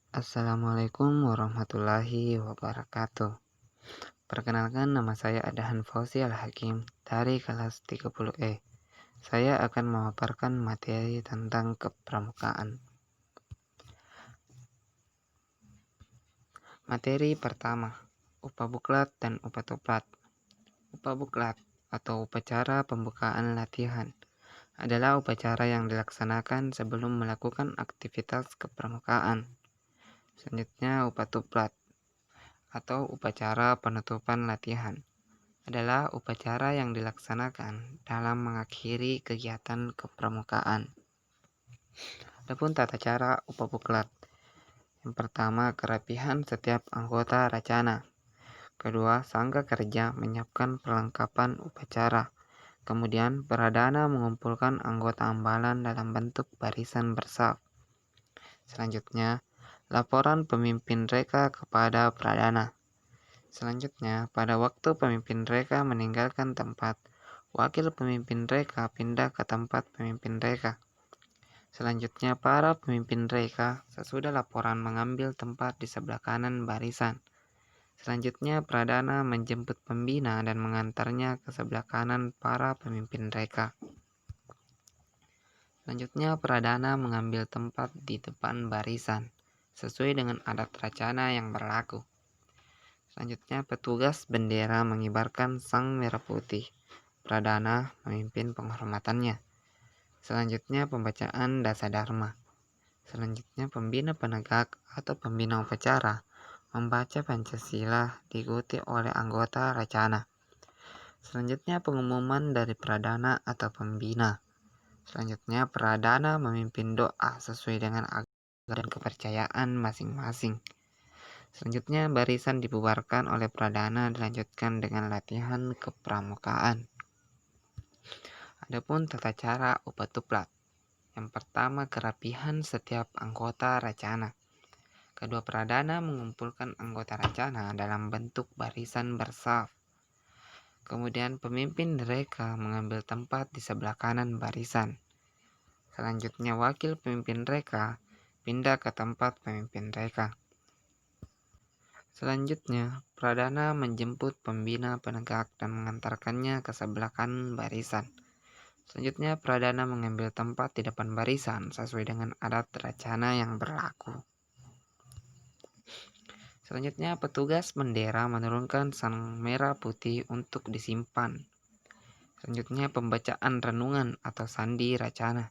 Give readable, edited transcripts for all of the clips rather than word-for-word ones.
Assalamualaikum warahmatullahi wabarakatuh. Perkenalkan, nama saya Adahan Fauzi Al-Hakim dari kelas 30E. Saya akan memaparkan materi tentang kepramukaan. Materi pertama, upabuklat dan upatuplat. Upabuklat atau upacara pembukaan latihan adalah upacara yang dilaksanakan sebelum melakukan aktivitas kepramukaan. Selanjutnya, upatuplat atau upacara penutupan latihan adalah upacara yang dilaksanakan dalam mengakhiri kegiatan kepramukaan. Adapun tata cara upabuklat. Yang pertama, kerapihan setiap anggota racana. Kedua, sangga kerja menyiapkan perlengkapan upacara. Kemudian, pradana mengumpulkan anggota ambalan dalam bentuk barisan bersaf. Selanjutnya, laporan pemimpin reka kepada pradana. Selanjutnya, pada waktu pemimpin reka meninggalkan tempat, wakil pemimpin reka pindah ke tempat pemimpin reka. Selanjutnya, para pemimpin reka sesudah laporan mengambil tempat di sebelah kanan barisan. Selanjutnya, pradana menjemput pembina dan mengantarnya ke sebelah kanan para pemimpin reka. Selanjutnya, pradana mengambil tempat di depan barisan, sesuai dengan adat racana yang berlaku. Selanjutnya, petugas bendera mengibarkan sang merah putih. Pradana memimpin penghormatannya. Selanjutnya, pembacaan Dasadharma. Selanjutnya, pembina penegak atau pembina upacara membaca Pancasila diikuti oleh anggota racana. Selanjutnya, pengumuman dari pradana atau pembina. Selanjutnya, pradana memimpin doa sesuai dengan agama dan kepercayaan masing-masing. Selanjutnya, barisan dibubarkan oleh pradana dilanjutkan dengan latihan kepramukaan. Adapun tata cara upatuplat. Yang pertama, kerapihan setiap anggota racana. Kedua, pradana mengumpulkan anggota racana dalam bentuk barisan bersaf. Kemudian, pemimpin reka mengambil tempat di sebelah kanan barisan. Selanjutnya, wakil pemimpin reka pindah ke tempat pemimpin reka. Selanjutnya, pradana menjemput pembina penegak dan mengantarkannya ke sebelah kanan barisan. Selanjutnya, pradana mengambil tempat di depan barisan sesuai dengan adat racana yang berlaku. Selanjutnya, petugas bendera menurunkan sang merah putih untuk disimpan. Selanjutnya, pembacaan renungan atau sandi racana.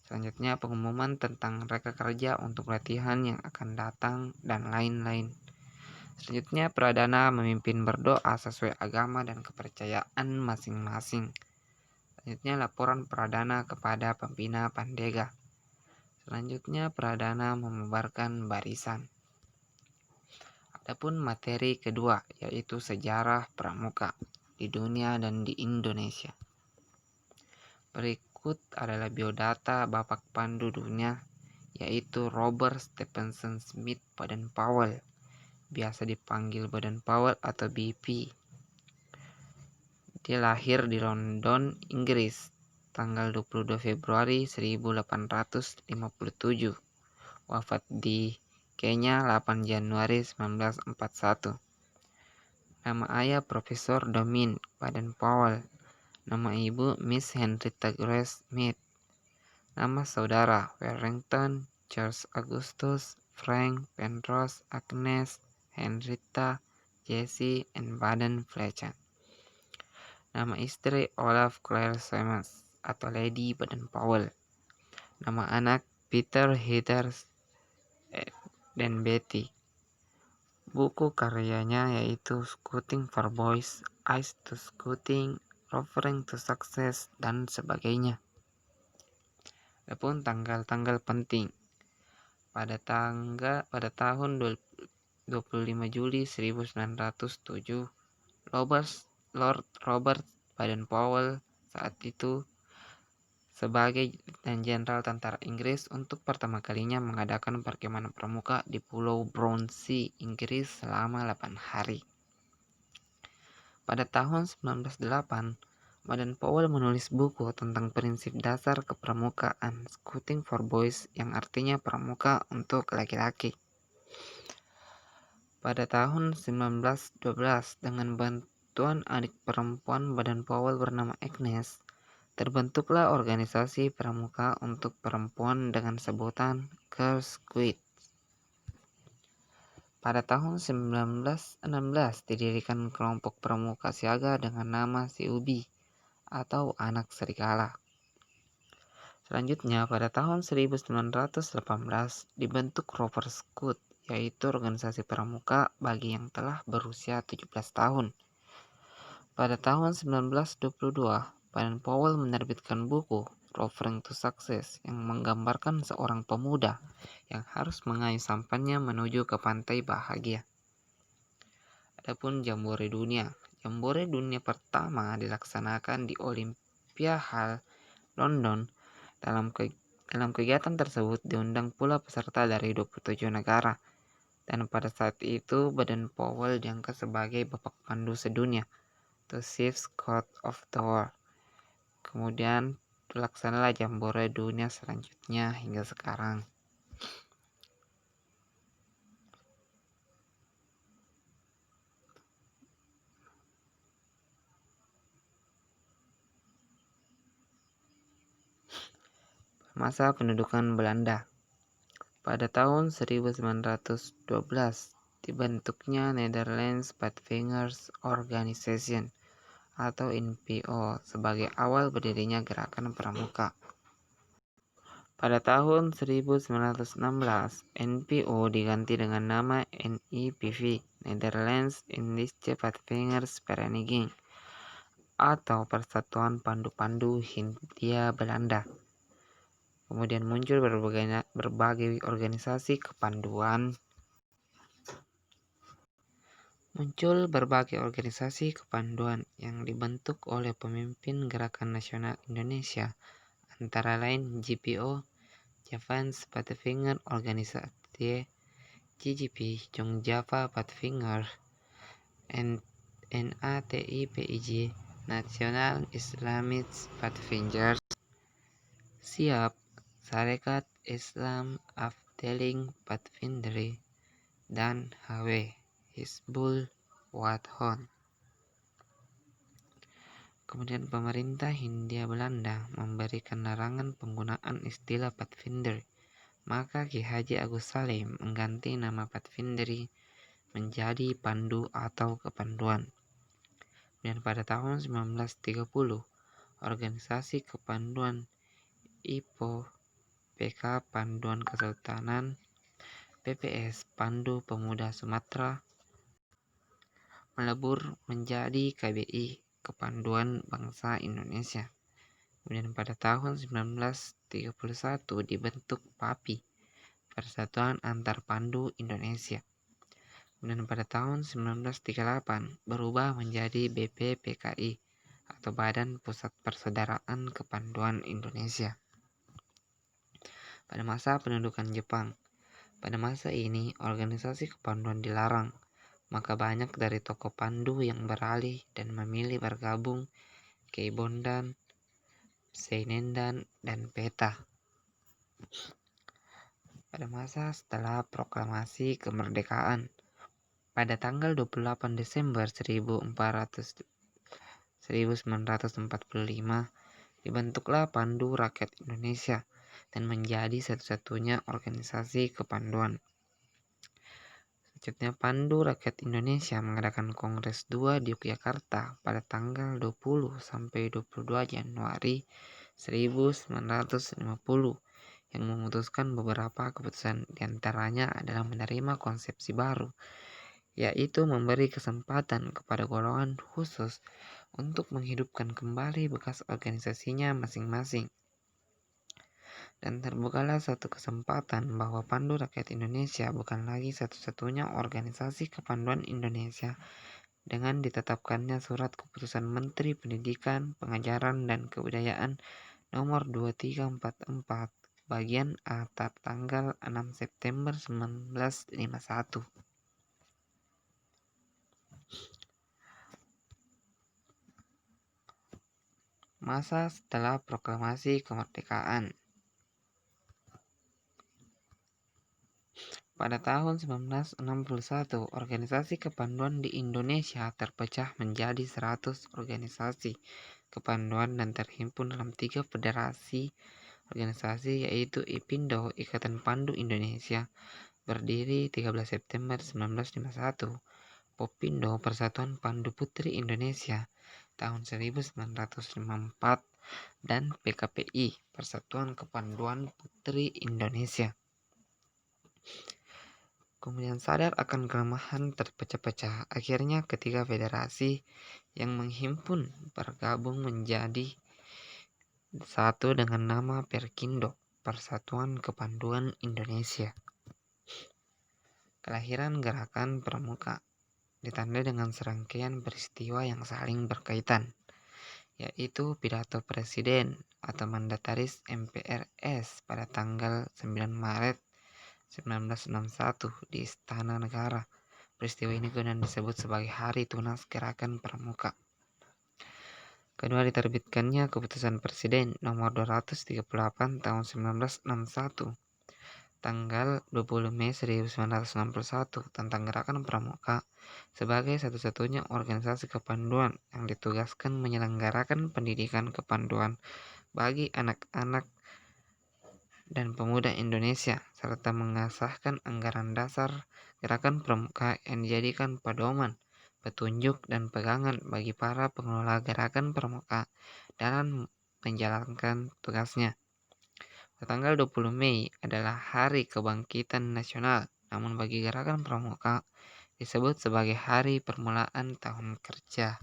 Selanjutnya, pengumuman tentang reka kerja untuk latihan yang akan datang dan lain-lain. Selanjutnya, pradana memimpin berdoa sesuai agama dan kepercayaan masing-masing. Selanjutnya, laporan pradana kepada pembina pandega. Selanjutnya, pradana membubarkan barisan. Adapun materi kedua, yaitu sejarah pramuka di dunia dan di Indonesia. Berikut adalah biodata Bapak Pandu Dunia, yaitu Robert Stephenson Smith Baden-Powell, biasa dipanggil Baden-Powell atau BP. Dia lahir di London, Inggris, tanggal 22 Februari 1857. Wafat di Kenya 8 Januari 1941. Nama ayah Profesor Domin Baden-Powell. Nama ibu Miss Henrietta Grace Smith. Nama saudara Warrington, George Augustus, Frank, Penrose, Agnes, Henrietta, Jessie, and Baden Fletcher. Nama istri Olaf Claire Semmes atau Lady Baden-Powell. Nama anak Peter, Heather, dan Betty. Buku karyanya yaitu Scouting for Boys, Eyes to Scouting, Referring to Success, dan sebagainya. Adapun tanggal-tanggal penting. Pada tahun 25 Juli 1907, Lord Robert Baden-Powell saat itu sebagai Letnan Jenderal Tentara Inggris untuk pertama kalinya mengadakan perkemahan pramuka di Pulau Brownsea, Inggris selama 8 hari. Pada tahun 1908, Baden-Powell menulis buku tentang prinsip dasar kepramukaan, Scouting for Boys, yang artinya pramuka untuk laki-laki. Pada tahun 1912, dengan bantuan adik perempuan Baden-Powell bernama Agnes, terbentuklah organisasi pramuka untuk perempuan dengan sebutan Girl Scouts. Pada tahun 1916 didirikan kelompok pramuka siaga dengan nama CUB atau Anak Serigala. Selanjutnya, pada tahun 1918 dibentuk Rover Scout, yaitu organisasi pramuka bagi yang telah berusia 17 tahun. Pada tahun 1922, Baden-Powell menerbitkan buku Rovering to Success yang menggambarkan seorang pemuda yang harus mengayuh sampannya menuju ke pantai bahagia. Adapun Jambore Dunia. Jambore Dunia pertama dilaksanakan di Olympia Hall, London. Dalam kegiatan tersebut diundang pula peserta dari 27 negara. Dan pada saat itu Baden-Powell diangkat sebagai bapak pandu sedunia, the chief scout of the world. Kemudian terlaksanalah Jambore Dunia selanjutnya hingga sekarang. Masa pendudukan Belanda. Pada tahun 1912 dibentuknya Netherlands Pathfinders Organization atau NPO sebagai awal berdirinya gerakan pramuka. Pada tahun 1916, NPO diganti dengan nama NIPV, Netherlands Indische Pathfinders Vereniging, atau Persatuan Pandu-Pandu Hindia Belanda. Kemudian muncul berbagai organisasi kepanduan. Yang dibentuk oleh pemimpin Gerakan Nasional Indonesia, antara lain JPO, Javans Pathfinder Organisasi, JGP, Jong Java Pathfinder, NATI-PIJ, National Islamist Pathfinders, SIAP, Sarekat Islam Afdeling Pathfinderi, dan HW, Hizbul Wathon. Kemudian pemerintah Hindia Belanda memberikan larangan penggunaan istilah Pathfinder, maka Ki Haji Agus Salim mengganti nama Pathfinderi menjadi Pandu atau Kepanduan. Dan pada tahun 1930, organisasi kepanduan IPO, PK Panduan Kesultanan, PPS Pandu Pemuda Sumatera, melebur menjadi KBI, Kepanduan Bangsa Indonesia. Kemudian pada tahun 1931 dibentuk PAPI, Persatuan Antar Pandu Indonesia. Kemudian pada tahun 1938 berubah menjadi BPPKI atau Badan Pusat Persaudaraan Kepanduan Indonesia. Pada masa pendudukan Jepang. Pada masa ini organisasi kepanduan dilarang, maka banyak dari tokoh pandu yang beralih dan memilih bergabung Keibondan, Seinendan, dan Peta. Pada masa setelah proklamasi kemerdekaan, pada tanggal 28 Desember 1945 dibentuklah Pandu Rakyat Indonesia dan menjadi satu-satunya organisasi kepanduan. Selanjutnya, Pandu Rakyat Indonesia mengadakan Kongres 2 di Yogyakarta pada tanggal 20 sampai 22 Januari 1950 yang memutuskan beberapa keputusan, diantaranya adalah menerima konsepsi baru, yaitu memberi kesempatan kepada golongan khusus untuk menghidupkan kembali bekas organisasinya masing-masing. Dan terbukalah satu kesempatan bahwa Pandu Rakyat Indonesia bukan lagi satu-satunya organisasi kepanduan Indonesia dengan ditetapkannya Surat Keputusan Menteri Pendidikan, Pengajaran, dan Kebudayaan nomor 2344 bagian A tanggal 6 September 1951. Masa setelah proklamasi kemerdekaan. Pada tahun 1961, organisasi kepanduan di Indonesia terpecah menjadi 100 organisasi kepanduan dan terhimpun dalam 3 federasi organisasi, yaitu IPINDO, Ikatan Pandu Indonesia, berdiri 13 September 1951, Popindo, Persatuan Pandu Putri Indonesia, tahun 1954, dan PKPI, Persatuan Kepanduan Putri Indonesia. Kemudian sadar akan kelemahan terpecah-pecah, akhirnya ketiga federasi yang menghimpun bergabung menjadi satu dengan nama Perkindo, Persatuan Kepanduan Indonesia. Kelahiran Gerakan Pramuka ditandai dengan serangkaian peristiwa yang saling berkaitan, yaitu pidato Presiden atau Mandataris MPRS pada tanggal 9 Maret 1961 di Istana Negara. Peristiwa ini kemudian disebut sebagai Hari Tunas Gerakan Pramuka. Kedua, diterbitkannya Keputusan Presiden nomor 238 tahun 1961 tanggal 20 Mei 1961 tentang Gerakan Pramuka sebagai satu-satunya organisasi kepanduan yang ditugaskan menyelenggarakan pendidikan kepanduan bagi anak-anak dan pemuda Indonesia, serta mengesahkan anggaran dasar Gerakan Pramuka yang dijadikan pedoman, petunjuk, dan pegangan bagi para pengelola Gerakan Pramuka dalam menjalankan tugasnya. Tanggal 20 Mei adalah Hari Kebangkitan Nasional, namun bagi Gerakan Pramuka disebut sebagai Hari Permulaan Tahun Kerja.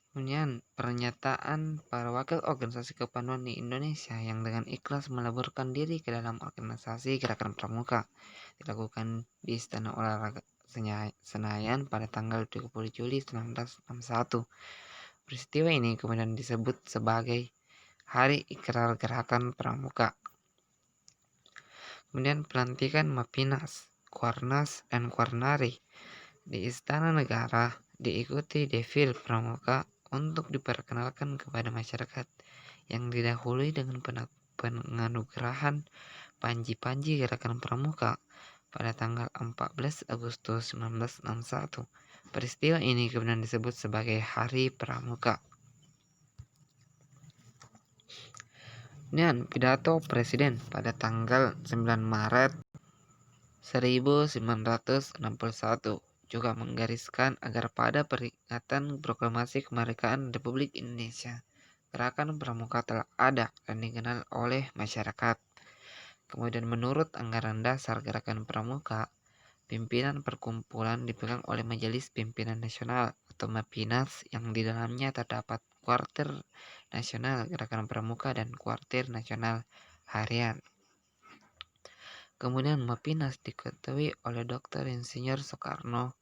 Kemudian, pernyataan para wakil organisasi kepanduan di Indonesia yang dengan ikhlas meleburkan diri ke dalam organisasi Gerakan Pramuka dilakukan di Istana Olahraga Senayan pada tanggal 20 Juli 1961. Peristiwa ini kemudian disebut sebagai Hari Ikrar Gerakan Pramuka. Kemudian pelantikan Mapinas, Kuarnas, dan Kuarnari di Istana Negara diikuti defil Pramuka untuk diperkenalkan kepada masyarakat yang didahului dengan penganugerahan panji-panji Gerakan Pramuka pada tanggal 14 Agustus 1961. Peristiwa ini kemudian disebut sebagai Hari Pramuka. Dan pidato Presiden pada tanggal 9 Maret 1961 juga menggariskan agar pada peringatan proklamasi kemerdekaan Republik Indonesia, Gerakan Pramuka telah ada dan dikenal oleh masyarakat. Kemudian menurut anggaran dasar Gerakan Pramuka, pimpinan perkumpulan dipegang oleh Majelis Pimpinan Nasional atau Mapinas yang di dalamnya terdapat Kuartir Nasional Gerakan Pramuka dan Kuartir Nasional Harian. Kemudian Mapinas diketuai oleh Dr. Insinyur Soekarno,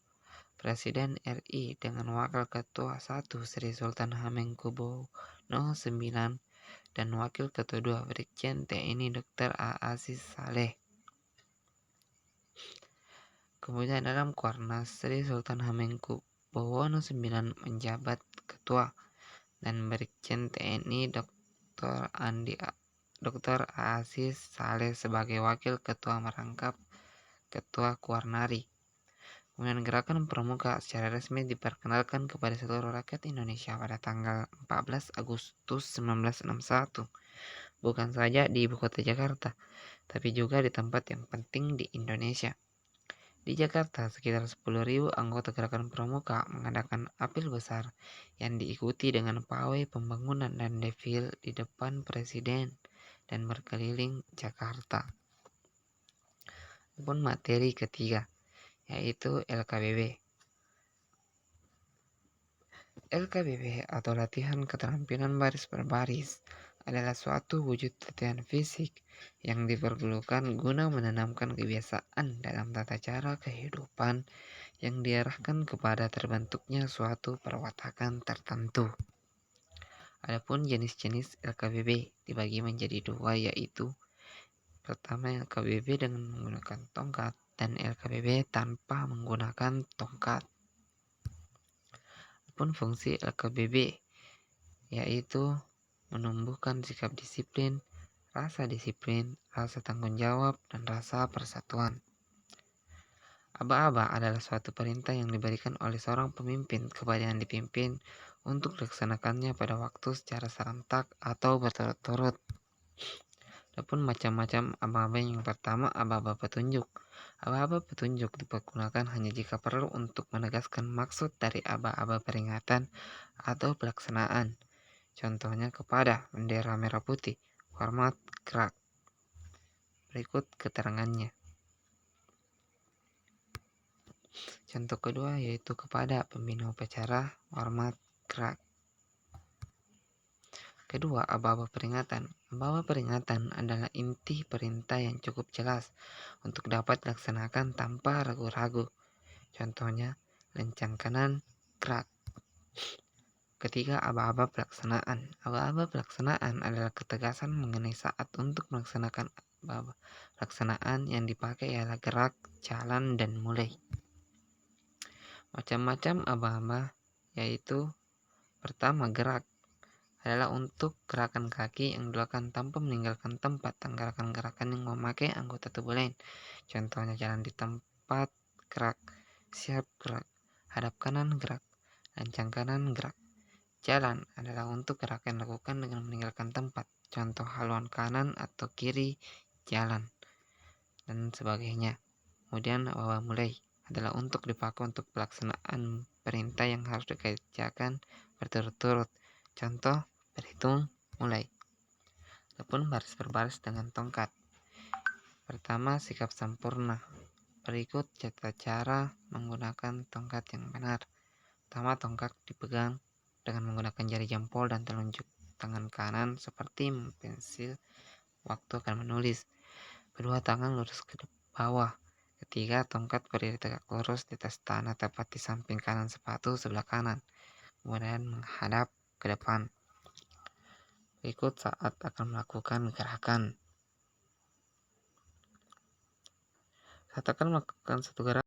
Presiden RI, dengan Wakil Ketua 1 Sri Sultan Hamengkubuwono IX dan Wakil Ketua 2 Brigjen TNI Dr. A. Aziz Saleh. Kemudian dalam Kuarnas, Sri Sultan Hamengkubuwono IX menjabat Ketua dan Brigjen TNI Dr. Aziz Saleh sebagai Wakil Ketua merangkap Ketua Kuarnari. Kemudian Gerakan Pramuka secara resmi diperkenalkan kepada seluruh rakyat Indonesia pada tanggal 14 Agustus 1961, bukan saja di ibu kota Jakarta, tapi juga di tempat yang penting di Indonesia. Di Jakarta, sekitar 10.000 anggota Gerakan Pramuka mengadakan apel besar yang diikuti dengan pawai pembangunan dan defil di depan Presiden dan berkeliling Jakarta. Pun materi ketiga, yaitu LKBB. LKBB atau latihan keterampilan baris berbaris adalah suatu wujud latihan fisik yang diperlukan guna menanamkan kebiasaan dalam tata cara kehidupan yang diarahkan kepada terbentuknya suatu perwatakan tertentu. Adapun jenis-jenis LKBB dibagi menjadi dua, yaitu pertama LKBB dengan menggunakan tongkat dan LKBB tanpa menggunakan tongkat. Adapun fungsi LKBB yaitu menumbuhkan sikap disiplin, rasa tanggung jawab, dan rasa persatuan. Aba-aba adalah suatu perintah yang diberikan oleh seorang pemimpin kepada yang dipimpin untuk dilaksanakannya pada waktu secara serentak atau berturut-turut. Adapun macam-macam aba-aba yang pertama, aba-aba petunjuk. Aba-aba petunjuk dipergunakan hanya jika perlu untuk menegaskan maksud dari aba-aba peringatan atau pelaksanaan. Contohnya kepada bendera merah putih, hormat, gerak. Berikut keterangannya. Contoh kedua yaitu kepada pembina upacara, hormat, gerak. Kedua, aba-aba peringatan. Aba-aba peringatan adalah inti perintah yang cukup jelas untuk dapat dilaksanakan tanpa ragu-ragu. Contohnya, lencang kanan, gerak. Ketiga, aba-aba pelaksanaan. Aba-aba pelaksanaan adalah ketegasan mengenai saat untuk melaksanakan aba-aba pelaksanaan yang dipakai ialah gerak, jalan, dan mulai. Macam-macam aba-aba yaitu pertama, gerak adalah untuk gerakan kaki yang dilakukan tanpa meninggalkan tempat dan gerakan-gerakan yang memakai anggota tubuh lain. Contohnya jalan di tempat, gerak, siap gerak, hadap kanan gerak, lancang kanan gerak. Jalan adalah untuk gerakan dilakukan dengan meninggalkan tempat. Contoh haluan kanan atau kiri, jalan, dan sebagainya. Kemudian mulai adalah untuk dipakai untuk pelaksanaan perintah yang harus dikerjakan berturut-turut. Contoh berhitung mulai. Adapun baris berbaris dengan tongkat. Pertama, sikap sempurna. Berikut tata cara menggunakan tongkat yang benar. Pertama, tongkat dipegang dengan menggunakan jari jempol dan telunjuk tangan kanan seperti pensil waktu akan menulis. Kedua, tangan lurus ke bawah. Ketiga, tongkat berdiri tegak lurus di atas tanah tepat di samping kanan sepatu sebelah kanan. Kemudian menghadap ke depan. Berikut saat akan melakukan gerakan. Saat akan melakukan satu gerakan,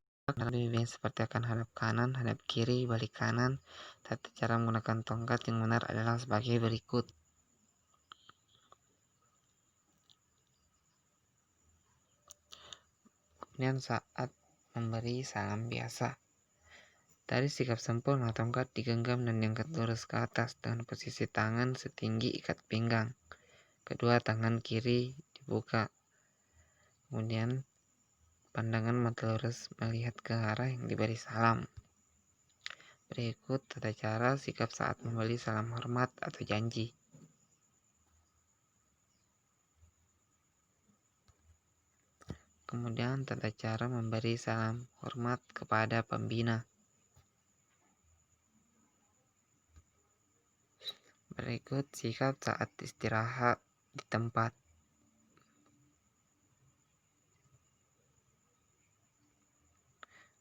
lebih baik seperti akan hadap kanan, hadap kiri, balik kanan. Tata cara menggunakan tongkat yang benar adalah sebagai berikut. Kemudian saat memberi salam biasa. Dari sikap sempurna, tongkat digenggam dan diangkat lurus ke atas dengan posisi tangan setinggi ikat pinggang. Kedua, tangan kiri dibuka. Kemudian pandangan mata lurus melihat ke arah yang diberi salam. Berikut tata cara sikap saat memberi salam hormat atau janji. Kemudian tata cara memberi salam hormat kepada pembina. Berikut sikap saat istirahat di tempat.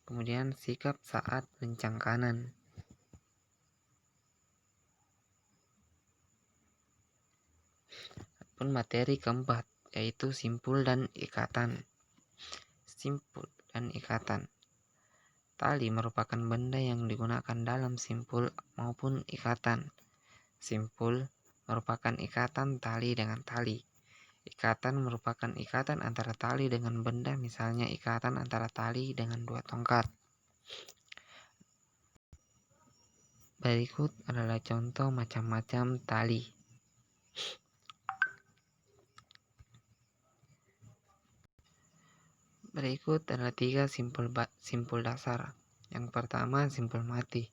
Kemudian sikap saat lencang kanan. Pun materi keempat yaitu simpul dan ikatan. Simpul dan ikatan. Tali merupakan benda yang digunakan dalam simpul maupun ikatan. Simpul merupakan ikatan tali dengan tali. Ikatan merupakan ikatan antara tali dengan benda, misalnya ikatan antara tali dengan dua tongkat. Berikut adalah contoh macam-macam tali. Berikut adalah 3 simpul dasar. Yang pertama, simpul mati.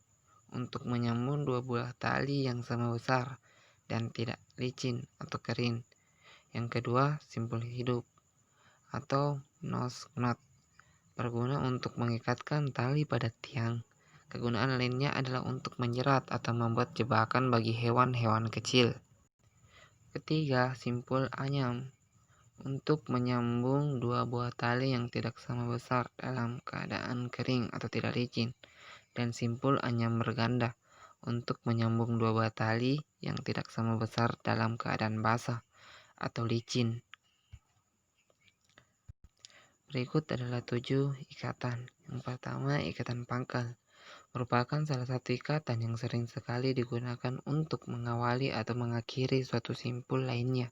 Untuk menyambung dua buah tali yang sama besar dan tidak licin atau kering. Yang kedua, simpul hidup atau nose knot, berguna untuk mengikatkan tali pada tiang. Kegunaan lainnya adalah untuk menjerat atau membuat jebakan bagi hewan-hewan kecil. Ketiga, simpul anyam, untuk menyambung dua buah tali yang tidak sama besar dalam keadaan kering atau tidak licin. Dan simpul anyam berganda, untuk menyambung dua buah tali yang tidak sama besar dalam keadaan basah atau licin. Berikut adalah 7 ikatan. Yang pertama, ikatan pangkal. merupakan salah satu ikatan yang sering sekali digunakan untuk mengawali atau mengakhiri suatu simpul lainnya.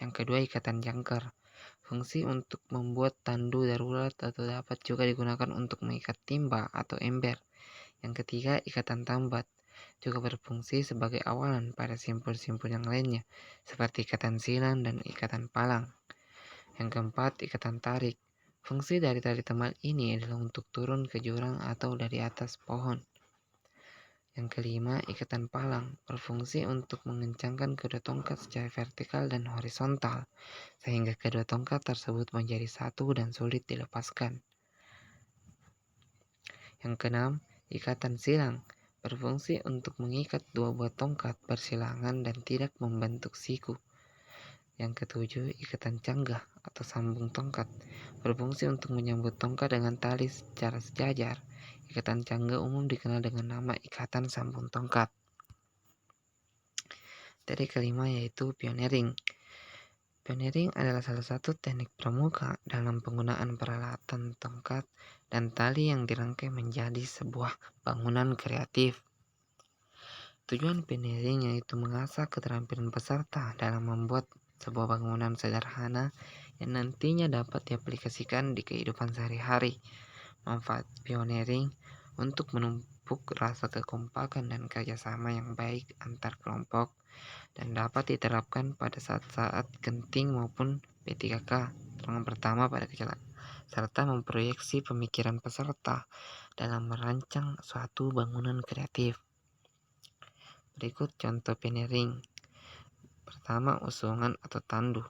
Yang kedua, ikatan jangkar. Fungsi untuk membuat tandu darurat atau dapat juga digunakan untuk mengikat timba atau ember. Yang ketiga, ikatan tambat. Juga berfungsi sebagai awalan pada simpul-simpul yang lainnya, seperti ikatan silang dan ikatan palang. Yang keempat, ikatan tarik. Fungsi dari tali temal ini adalah untuk turun ke jurang atau dari atas pohon. Yang kelima, ikatan palang berfungsi untuk mengencangkan kedua tongkat secara vertikal dan horizontal, sehingga kedua tongkat tersebut menjadi satu dan sulit dilepaskan. Yang keenam, ikatan silang berfungsi untuk mengikat dua buah tongkat bersilangan dan tidak membentuk siku. Yang ketujuh, ikatan canggah atau sambung tongkat berfungsi untuk menyambut tongkat dengan tali secara sejajar. Ikatan canggah umum dikenal dengan nama ikatan sambung tongkat. Dari kelima yaitu pioneering. Pioneering adalah salah satu teknik pramuka dalam penggunaan peralatan tongkat dan tali yang dirangkai menjadi sebuah bangunan kreatif. Tujuan pioneering yaitu mengasah keterampilan peserta dalam membuat sebuah bangunan sederhana yang nantinya dapat diaplikasikan di kehidupan sehari-hari. Manfaat pioneering untuk menumpuk rasa kekompakan dan kerjasama yang baik antar kelompok dan dapat diterapkan pada saat-saat genting maupun P3K, pertemuan pertama pada kecelakaan, serta memproyeksi pemikiran peserta dalam merancang suatu bangunan kreatif. Berikut contoh pioneering. Pertama, usungan atau tandu.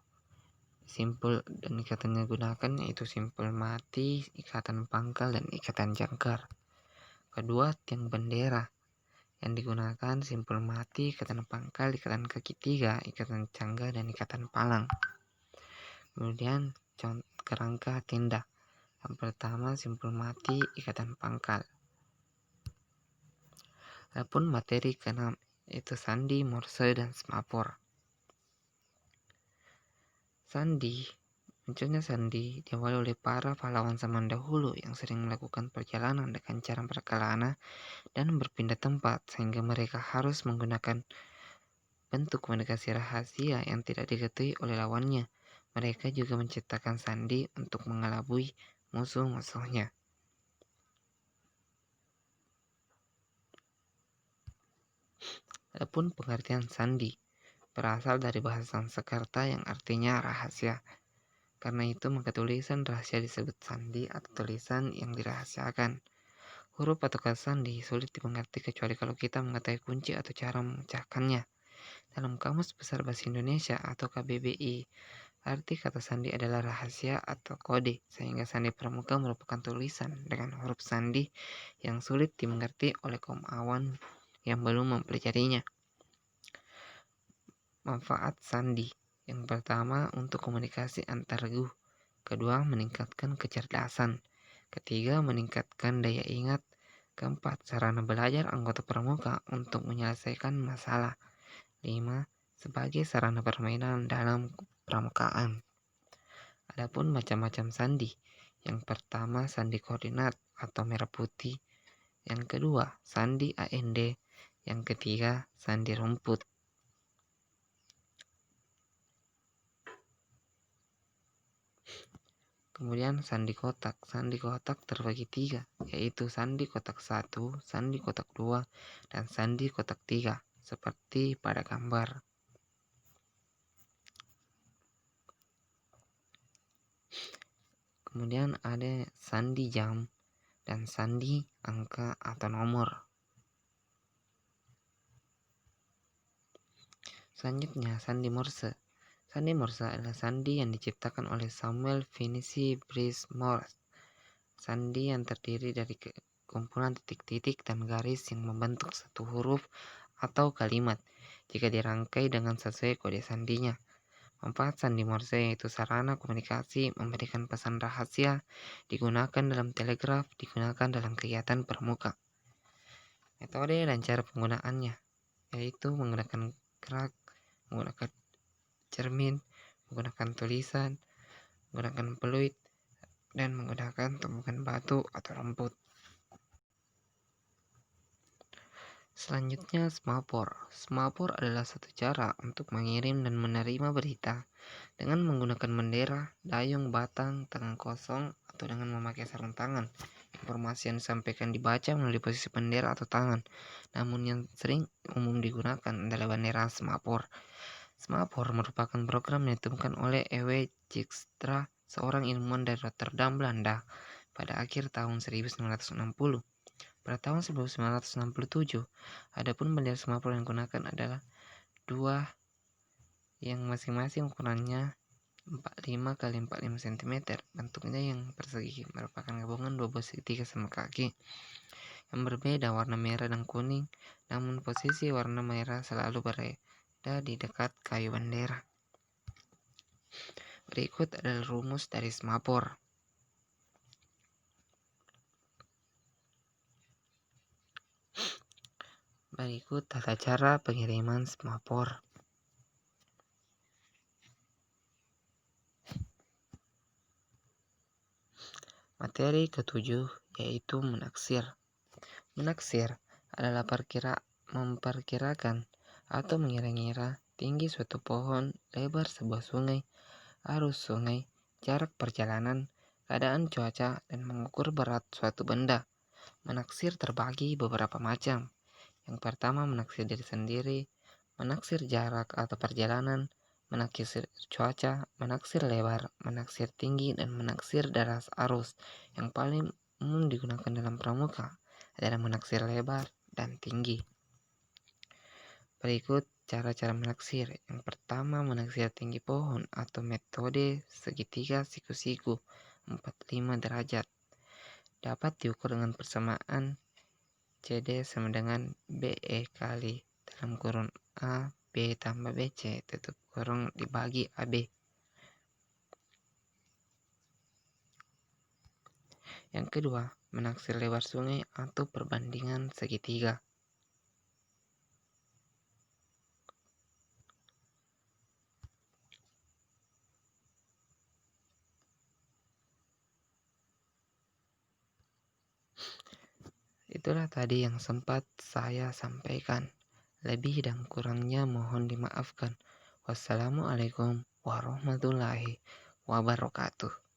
Simpul dan ikatan yang digunakan yaitu simpul mati, ikatan pangkal, dan ikatan jangkar. Kedua, tiang bendera. Yang digunakan simpul mati, ikatan pangkal, ikatan kaki tiga, ikatan canggah, dan ikatan palang. Kemudian kerangka tenda. Yang pertama, simpul mati, ikatan pangkal. Adapun materi keenam yaitu sandi, morse, dan semapur. Sandi. Munculnya sandi diawali oleh para pahlawan zaman dahulu yang sering melakukan perjalanan dengan cara berkelana dan berpindah tempat sehingga mereka harus menggunakan bentuk komunikasi rahasia yang tidak diketahui oleh lawannya. Mereka juga menciptakan sandi untuk mengelabui musuh-musuhnya. Adapun pengertian sandi berasal dari bahasa Sanskerta yang artinya rahasia. Karena itu maka tulisan rahasia disebut sandi atau tulisan yang dirahasiakan. Huruf atau kata sandi sulit dimengerti kecuali kalau kita mengetahui kunci atau cara memecahkannya. Dalam Kamus Besar Bahasa Indonesia atau KBBI, arti kata sandi adalah rahasia atau kode, sehingga sandi pramuka merupakan tulisan dengan huruf sandi yang sulit dimengerti oleh kaum awam yang belum mempelajarinya. Manfaat sandi. Yang pertama, untuk komunikasi antar regu. Kedua, meningkatkan kecerdasan. Ketiga, meningkatkan daya ingat. Keempat, sarana belajar anggota pramuka untuk menyelesaikan masalah. 5. Sebagai sarana permainan dalam pramukaan. Adapun macam-macam sandi. Yang pertama, sandi koordinat atau merah putih. Yang kedua, sandi AND. Yang ketiga, sandi rumput. Kemudian sandi kotak. Sandi kotak terbagi 3, yaitu sandi kotak 1, sandi kotak 2, dan sandi kotak 3, seperti pada gambar. Kemudian ada sandi jam dan sandi angka atau nomor. Selanjutnya, sandi Morse. Sandi Morse adalah sandi yang diciptakan oleh Samuel Finney Bruce Morse. Sandi yang terdiri dari kumpulan titik-titik dan garis yang membentuk satu huruf atau kalimat jika dirangkai dengan sesuai kode sandinya. Manfaat sandi Morse yaitu sarana komunikasi, memberikan pesan rahasia, digunakan dalam telegraf, digunakan dalam kegiatan pramuka. Metode dan cara penggunaannya yaitu menggunakan kerak, menggunakan cermin, menggunakan tulisan, menggunakan peluit, dan menggunakan tumpukan batu atau rumput. Selanjutnya, semaphore. Semaphore adalah satu cara untuk mengirim dan menerima berita dengan menggunakan bendera, dayung, batang, tangan kosong, atau dengan memakai sarung tangan. Informasi yang disampaikan dibaca melalui posisi bendera atau tangan, namun yang sering umum digunakan adalah bendera semaphore. Semaphore merupakan program yang ditemukan oleh E.W. Dijkstra, seorang ilmuwan dari Rotterdam, Belanda, pada akhir tahun 1960. Pada tahun 1967, adapun bendera semaphore yang digunakan adalah dua yang masing-masing ukurannya 45 x 45 cm. Bentuknya yang persegi merupakan gabungan dua buah segitiga sama kaki yang berbeda warna merah dan kuning, namun posisi warna merah selalu berada di dekat kayu bendera. Berikut adalah rumus dari semaphore. Berikut tata cara pengiriman semaphore. Materi ketujuh yaitu menaksir. Menaksir adalah memperkirakan atau mengira-ngira tinggi suatu pohon, lebar sebuah sungai, arus sungai, jarak perjalanan, keadaan cuaca, dan mengukur berat suatu benda. Menaksir terbagi beberapa macam. Yang pertama, menaksir diri sendiri, menaksir jarak atau perjalanan, menaksir cuaca, menaksir lebar, menaksir tinggi, dan menaksir deras arus. Yang paling umum digunakan dalam pramuka adalah menaksir lebar dan tinggi. Berikut cara-cara menaksir. Yang pertama, menaksir tinggi pohon atau metode segitiga siku-siku 45 derajat. Dapat diukur dengan persamaan CD sama dengan BE kali dalam kurung A B tambah BC tutup kurung dibagi AB. Yang kedua, menaksir lebar sungai atau perbandingan segitiga. Itulah tadi yang sempat saya sampaikan. Lebih dan kurangnya mohon dimaafkan. Wassalamualaikum warahmatullahi wabarakatuh.